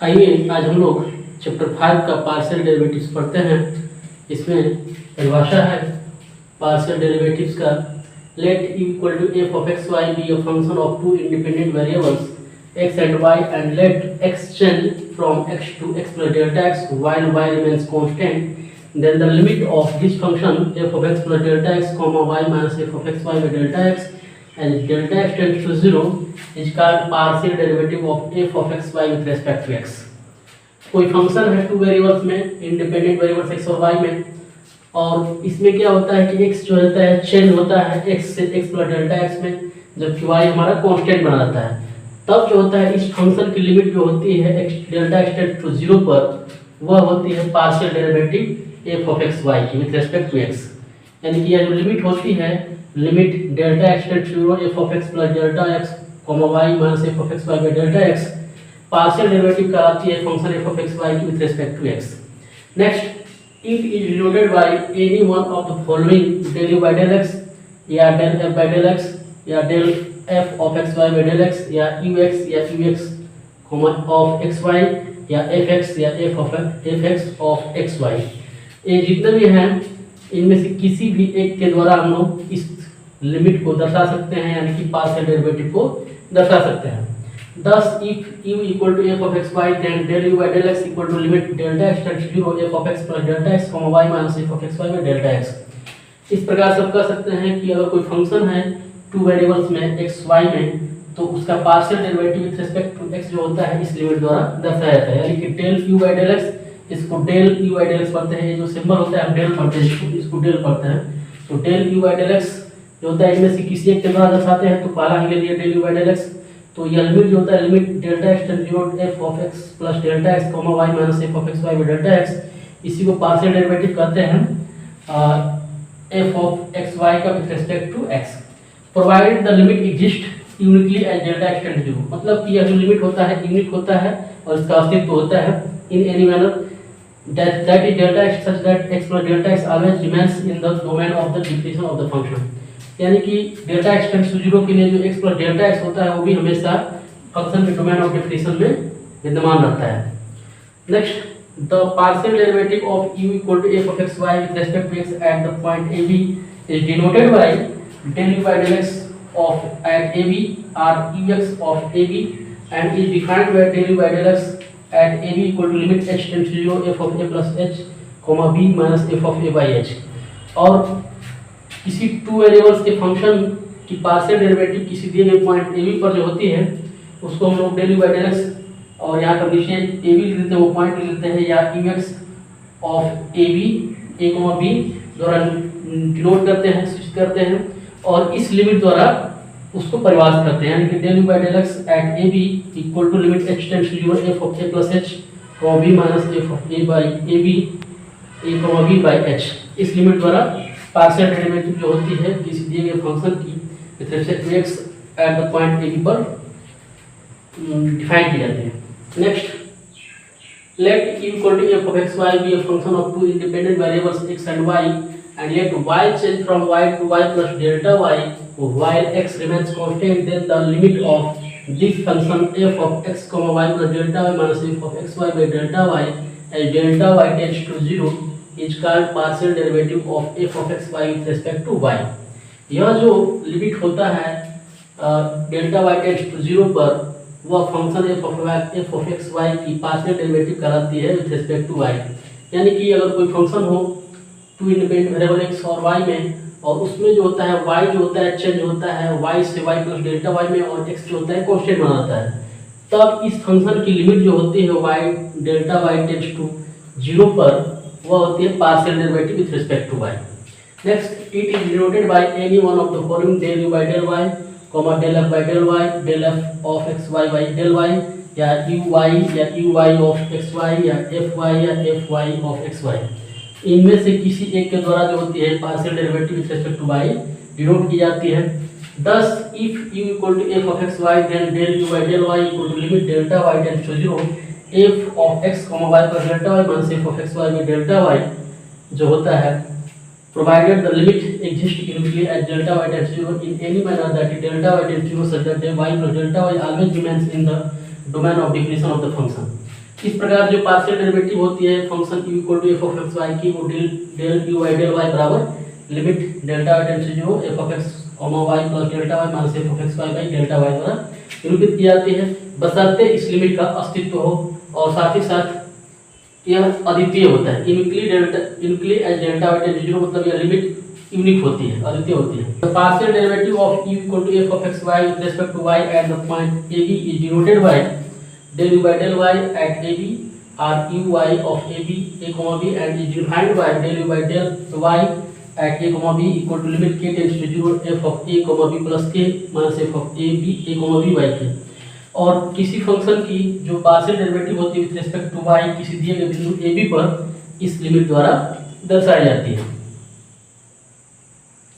आइए आज हम लोग चैप्टर 5 का पार्शियल डेरिवेटिव्स पढ़ते हैं। इसमें परिभाषा है पार्शियल डेरिवेटिव्स का। Let u equal to F of x Y be a function of two independent variables x and y and let x change from x to x plus delta x while y remains constant, then the limit of this function f of x plus delta x comma y minus f of x y by delta x and delta x tends to 0 is called partial derivative of f of x y with respect to x। कोई function है two variables में, independent variables x और y में, और इसमें क्या होता है कि x जो होता है चेंज होता है x से x प्लस डेल्टा x में, जबकि y हमारा कांस्टेंट बना रहता है। तब जो होता है इस फंक्शन की लिमिट जो होती है x delta x tends to 0 पर, वह होती है partial derivative f of x y की विद रिस्पेक्ट टू x। यानी कि यह जो लिमिट होती है, limit delta x tends to 0 f of x plus delta x comma y minus f of x y by delta x, partial derivative कहलाती है function f of x y की with respect to x। Next, if is denoted by any one of the following del u by del x या del f by del x या del f of x y by del x या ux of x y या fx या fx of x y, ये जितने भी हैं इनमें से किसी भी एक के द्वारा हम लोग इस लिमिट को दर्शा सकते हैं, यानी कि पार्शियल डेरिवेटिव को दर्शा सकते हैं। Thus, if u equal to f of x y, then del u by del x equal to limit delta x tends to 0 f of x plus delta x comma y minus f of x y by delta x। इस प्रकार से हम कह सकते हैं कि अगर कोई फंक्शन है टू वेरिएबल्स में x y में, तो उसका partial derivative with respect to x जो होता है इस लिमिट द्वारा दर्शाया जाता है। यानी कि del u by del x, इसको del u by del x पढ़ते हैं, ये जो सिंबल होता है हम del पढ़ते हैं, इसको del पढ़ते हैं। तो del u by del x जो होता है इनमें से किसी एक के द्वारा दर्शाते हैं, तो पहला ही ले लिया del u by del x। तो यह लिमिट जो होता है limit delta x tends to 0 f of x plus delta x comma y minus f of x y by delta x, इसी को पार्शियल डेरिवेटिव कहते हैं f of x y का with respect to x, provided the limit exist uniquely as delta x tends to 0। मतलब कि यह जो limit होता है यूनिक होता है और इसका अस्तित्व होता है in any manner that is delta x such that x plus delta x always remains in the domain of the definition of the function। यानी कि डेल्टा x टेंड्स टू 0 के लिए जो x प्लस डेल्टा x होता है वो भी हमेशा फंक्शन के डोमेन ऑफ डेफिनेशन में विद्यमान रहता है। Next, the partial derivative of u equal to f of x y with respect to x at the point a b is denoted by del u by del x of at a b or ux of a b and is defined by del u by del x at a b equal to limit h tends to 0 f of a plus h comma b minus f of a by h। और किसी two variables के function की partial derivative किसी दिए गए point A B पर जो होती है उसको हम लोग del u by del x और यहाँ पर नीचे ए बी लिख देते हैं, वो पॉइंट लिख देते हैं, या ux of A B A comma B द्वारा डिनोट करते हैं, सूचित करते हैं, और इस लिमिट द्वारा उसको परिभाषित करते हैं। यानी कि del u by del x at A B equal to limit h tends to 0 f of a plus h comma b minus f of a by a b a comma b by h, इस limit द्वारा partial derivative जो होती है किसी दिए गए function की with respect to x at the point a b पर डिफाइन की जाती है। Next, let u equal to f of x y B a function of two independent variables x and y and let y change from y to y plus delta y while x remains constant, then the limit of this function f of x comma y plus delta y minus f of x y by delta y as delta y tends to 0 is called partial derivative of f of x y with respect to y। यह जो limit होता है delta y tends to 0 पर, वह function f of x y की partial derivative कहलाती है with respect to y। यानी कि अगर कोई फंक्शन हो टू इंडिपेंडेंट वेरिएबल x और y में, और उसमें जो होता है y जो होता है चेंज होता है y से y प्लस डेल्टा y में, और x जो होता है कांस्टेंट बना रहता है, तब इस फंक्शन की लिमिट जो होती है y delta y tends to 0 पर, वह होती है partial derivative with respect to y। Next, it is denoted by any one of the following del u by del y comma del f by del y del f of x y by del y या uy of x y या fy या fy of x y। इनमें से किसी एक के द्वारा जो होती है partial derivative with respect to y denote की जाती है। Thus, if u equal to f of x y, then del u by del y equal to limit delta y tends to 0 f of x comma y plus delta y minus f of x y by delta y जो होता है, provided the limit exists uniquely as delta y tends to 0 in any manner that delta y tends to 0 such that y plus delta y always remains in the domain of definition of the function। इस प्रकार जो partial derivative होती है function u equal to F of x y की, वो del u by del y बराबर limit delta Y tends to zero f of x y plus delta y minus f of x y by delta y द्वारा निरूपित की जाती है, बशर्ते इस लिमिट का अस्तित्व हो और साथ ही साथ यह अद्वितीय होता है। Uniquely as delta Y tends to zero, मतलब यह लिमिट यूनिक होती है, अद्वितीय होती है। The partial derivative of u equal to F of x Y with respect to y at the point a b is denoted by del u by del y at a b or u y of a b and is defined by del u by del y at a b equal to limit k tends to 0 f of a b plus k minus f of a b by k। और किसी function की जो partial derivative होती है with respect to y किसी दिए गए बिंदु a b पर इस लिमिट द्वारा दर्शाई जाती है।